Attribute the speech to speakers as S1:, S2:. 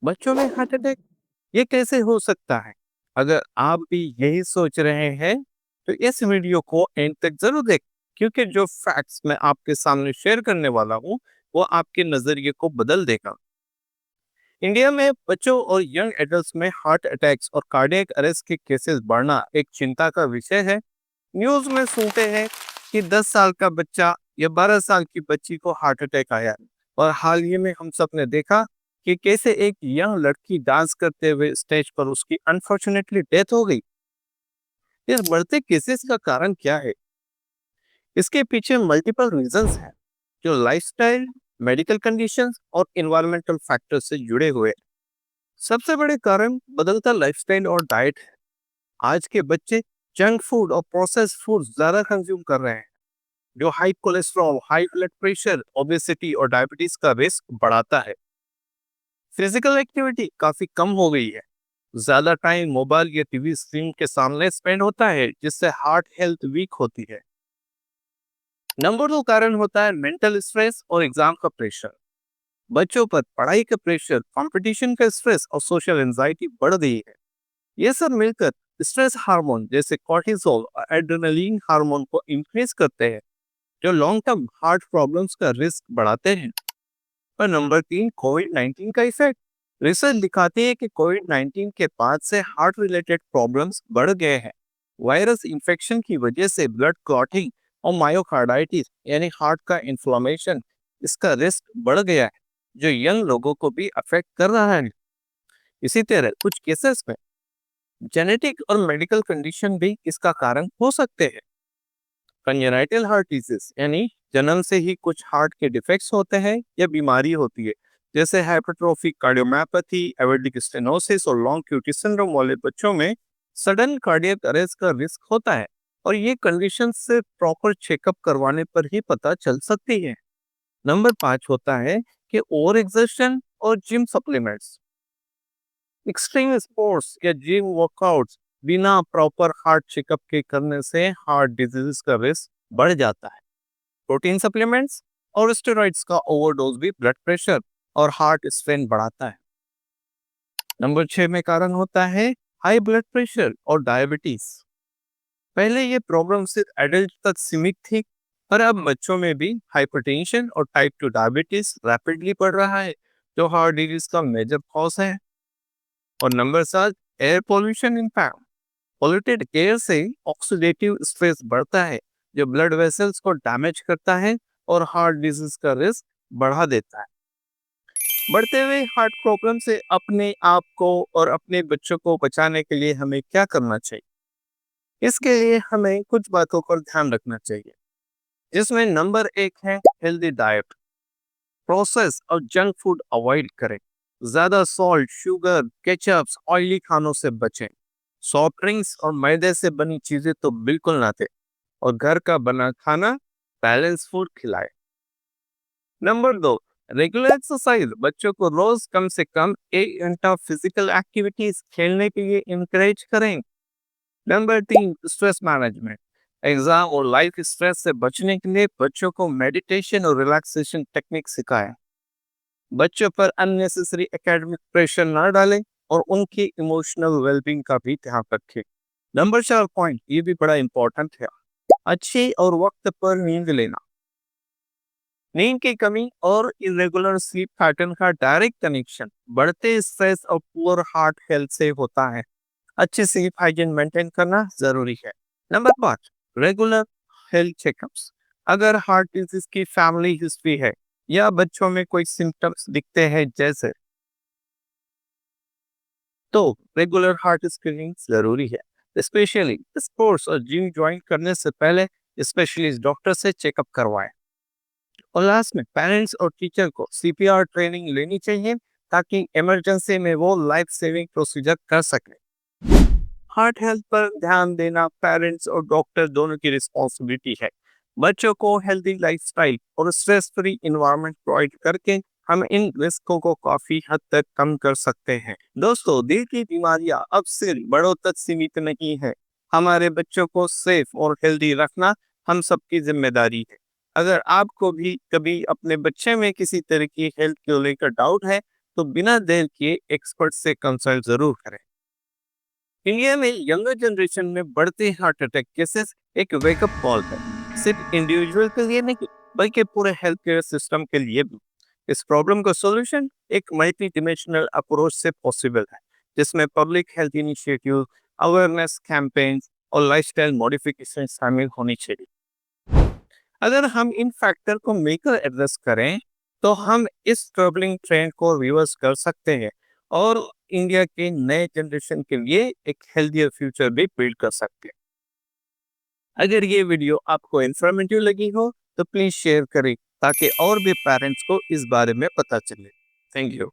S1: बच्चों में heart attack ये कैसे हो सकता है? अगर आप भी यही सोच रहे हैं तो इस वीडियो को एंड तक जरूर देखें, क्योंकि जो फैक्ट्स मैं आपके सामने शेयर करने वाला हूँ वो आपके नजरिए को बदल देगा। इंडिया में बच्चों और यंग एडल्ट्स में हार्ट अटैक्स और कार्डियक अरेस्ट के केसेस बढ़ना एक चिंता का विषय है। न्यूज में सुनते हैं कि 10 साल का बच्चा या 12 साल की बच्ची को हार्ट अटैक आया, और हाल ही में हम सब ने देखा कि कैसे एक यंग लड़की डांस करते हुए स्टेज पर उसकी अनफॉर्चुनेटली डेथ हो गई। इस बढ़ते केसेस का कारण क्या है? इसके पीछे मल्टीपल रीजंस हैं, जो लाइफस्टाइल, मेडिकल कंडीशंस और इन्वायरमेंटल फैक्टर से जुड़े हुए हैं। सबसे बड़े कारण बदलता लाइफस्टाइल और डाइट है। आज के बच्चे जंक फूड और प्रोसेस्ड फूड ज्यादा कंज्यूम कर रहे हैं, जो high cholesterol, high blood pressure, obesity और डायबिटीज का रिस्क बढ़ाता है। फिजिकल एक्टिविटी काफी कम हो गई है। ज्यादा टाइम मोबाइल या टीवी स्क्रीन के सामने स्पेंड होता है, जिससे हार्ट हेल्थ वीक होती है। नंबर 2 कारण होता है मेंटल स्ट्रेस और एग्जाम का प्रेशर। बच्चों पर पढ़ाई का प्रेशर, कंपटीशन का स्ट्रेस और सोशल एंजाइटी बढ़ गई है। ये सब मिलकर स्ट्रेस हार्मोन जैसे कॉर्टिसोल और एड्रेनलिन हार्मोन को इंक्रीज करते हैं, जो लॉन्ग टर्म हार्ट प्रॉब्लम्स का रिस्क बढ़ाते हैं। और नंबर 3, कोविड-19 का इफेक्ट। रिसर्च दिखाती है कि कोविड-19 के बाद से हार्ट रिलेटेड प्रॉब्लम्स बढ़ गए हैं। वायरस इंफेक्शन की वजह से ब्लड क्लॉटिंग और मायोकार्डाइटिस यानी हार्ट का इन्फ्लेमेशन, इसका रिस्क बढ़ गया है, जो यंग लोगों को भी अफेक्ट कर रहा है। इसी तरह कुछ केसेस में जेनेटिक और मेडिकल कंडीशन भी इसका कारण हो सकते हैं। कंजेनाइटल हार्ट डिजीज यानी जन्म से ही कुछ हार्ट के डिफेक्ट्स होते हैं या बीमारी होती है, जैसे हाइपरट्रोफिक कार्डियोमायोपैथी, एवर्टिक स्टेनोसिस और लॉन्ग क्यूटी सिंड्रोम वाले बच्चों में सडन कार्डियक अरेस्ट का रिस्क होता है, और ये कंडीशन से प्रॉपर चेकअप करवाने पर ही पता चल सकती है। नंबर 5 होता है कि ओवर एक्सर्शन और जिम सप्लीमेंट्स। एक्सट्रीम स्पोर्ट्स या जिम वर्कआउट्स बिना प्रॉपर हार्ट चेकअप के करने से हार्ट डिजीज का रिस्क बढ़ जाता है। प्रोटीन सप्लीमेंट्स और स्टेरॉइड्स का ओवरडोज भी ब्लड प्रेशर और हार्ट स्ट्रेन बढ़ाता है। नंबर 6 में कारण होता है हाई ब्लड प्रेशर और डायबिटीज। पहले ये प्रॉब्लम सिर्फ एडल्ट तक सीमित थी, पर अब बच्चों में भी हाइपरटेंशन और टाइप 2 डायबिटीज रैपिडली बढ़ रहा है, जो हार्ट डिजीज का मेजर कॉज है। और number 7, air pollution impact. Polluted air से ऑक्सीडेटिव स्ट्रेस बढ़ता है, जो ब्लड वेसल्स को डैमेज करता है और हार्ट डिजीज का रिस्क बढ़ा देता है। बढ़ते हुए हार्ट प्रॉब्लम से अपने आप को और अपने बच्चों को बचाने के लिए हमें क्या करना चाहिए? इसके लिए हमें कुछ बातों पर ध्यान रखना चाहिए, जिसमें नंबर 1 है हेल्दी डाइट। प्रोसेस और जंक फूड अवॉइड करें। ज्यादा सॉल्ट, शुगर, केचप्स, ऑयली खानों से बचें। सॉफ्ट ड्रिंक्स और मैदे से बनी चीजें तो बिल्कुल ना दें, और घर का बना खाना, बैलेंस फूड खिलाएं। Number 2, regular exercise. बच्चों को रोज कम से कम 1 घंटा फिजिकल एक्टिविटीज खेलने के लिए इंकरेज करें। Number 3, stress management. एग्जाम और लाइफ स्ट्रेस से बचने के लिए बच्चों को मेडिटेशन और रिलैक्सेशन टेक्निक सिखाएं। बच्चों पर अननेसेसरी एकेडमिक प्रेशर ना डालें और उनकी इमोशनल वेलबींग का भी ध्यान रखें। नंबर 4 पॉइंट, ये भी बड़ा इंपॉर्टेंट है, अच्छी और वक्त पर नींद लेना। नींद की कमी और इरेगुलर स्लीप पैटर्न का डायरेक्ट कनेक्शन बढ़ते स्ट्रेस और पुअर हार्ट हेल्थ से होता है। अच्छे स्लीप हाइजीन मेंटेन करना जरूरी है। Number 5, regular health checkups. अगर हार्ट डिजीज की फैमिली हिस्ट्री है या बच्चों में कोई सिम्टम्स दिखते हैं जैसे, तो रेगुलर हार्ट स्क्रीनिंग जरूरी है। स्पेशली स्पोर्ट्स और जिम ज्वाइन करने से पहले स्पेशलिस्ट डॉक्टर से चेकअप करवाएं। और लास्ट में पेरेंट्स और टीचर को सीपीआर ट्रेनिंग लेनी चाहिए, ताकि इमरजेंसी में वो लाइफ सेविंग प्रोसीजर कर सके। हार्ट हेल्थ पर ध्यान देना पेरेंट्स और डॉक्टर दोनों की रिस्पॉन्सिबिलिटी है। बच्चों को हेल्दी लाइफस्टाइल और स्ट्रेस फ्री इन्वायरमेंट प्रोवाइड करके हम इन रिस्कों को काफी हद तक कम कर सकते हैं। दोस्तों, दिल की बीमारियां अब सिर्फ बड़ों तक सीमित नहीं है। हमारे बच्चों को सेफ और हेल्दी रखना हम सबकी जिम्मेदारी है। अगर आपको भी कभी अपने बच्चे में किसी तरह की हेल्थ को लेकर डाउट है, तो बिना देर किए एक्सपर्ट से कंसल्ट जरूर करें। इंडिया में यंगर जनरेशन में बढ़ते हार्ट अटैक केसेस एक वेकअप कॉल है, सिर्फ इंडिविजुअल के लिए नहीं बल्कि पूरे हेल्थ केयर सिस्टम के लिए भी। इस प्रॉब्लम का सॉल्यूशन एक मल्टी डिमेंशनल अप्रोच से पॉसिबल है, जिसमें public health initiative, awareness campaign और लाइफस्टाइल मॉडिफिकेशन शामिल होनी चाहिए। अगर हम इन फैक्टर को मिलकर एड्रेस करें तो हम इस ट्रबलिंग ट्रेंड को रिवर्स कर सकते हैं और इंडिया के नए जनरेशन के लिए एक हेल्थियर फ्यूचर भी बिल्ड कर सकते हैं। अगर ये वीडियो आपको इन्फॉर्मेटिव लगी हो तो प्लीज शेयर करें ताकि और भी पेरेंट्स को इस बारे में पता चले। Thank you.